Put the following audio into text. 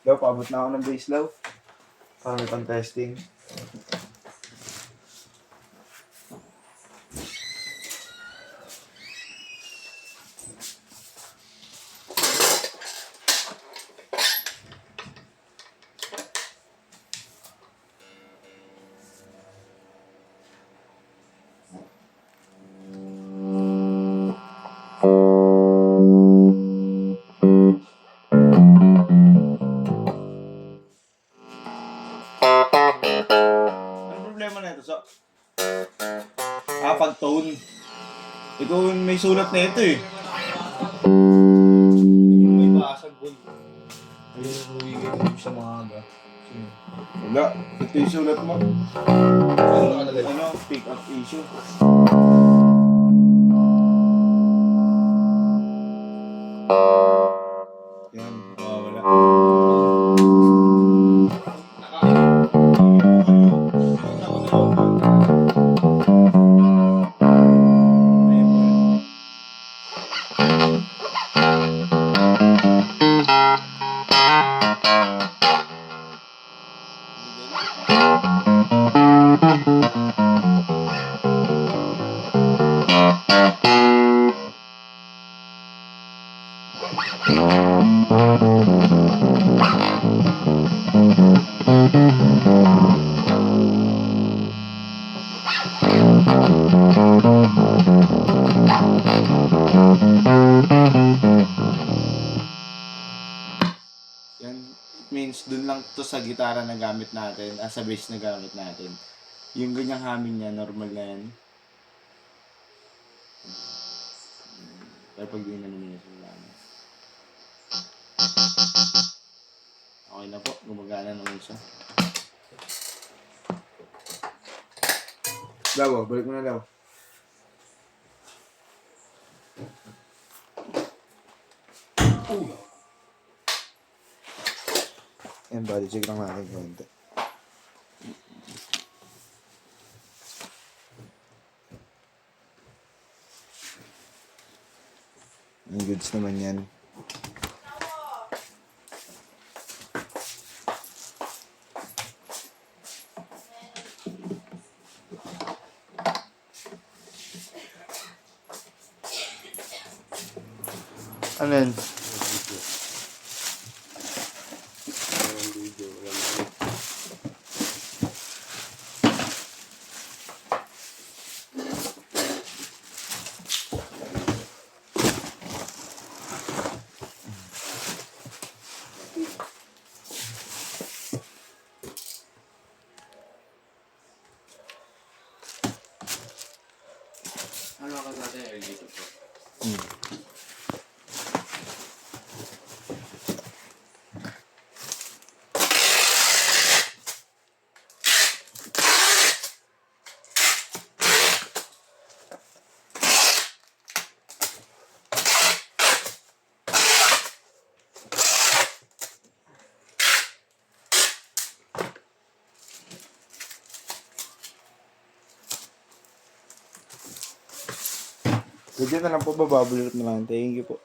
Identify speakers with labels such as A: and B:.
A: Law, paabot na ako ng base, Law. Para may pang-testing. Pag-tone. Ikaw may sulat na ito eh. Yung may basag bun. Ayun, huwigay ko sa mga aga. Wala. Ito yung sulat mo. Ano? Pick up issue. Yan. Wala. Yan, it means dun lang to sa gitara na gamit natin, sa bass na gamit natin. Yung ganyang humming niya, normal na yan. Pero pag di naman yun, wala na. Okay na po, gumagana naman siya. Law, balik mo na, Law. Yan, body check lang natin konti. Ang goods naman yan. Ano yan?
B: Ano ka natin yung dito po?
A: Ganyan na lang po, bababulot na lang. Thank you po.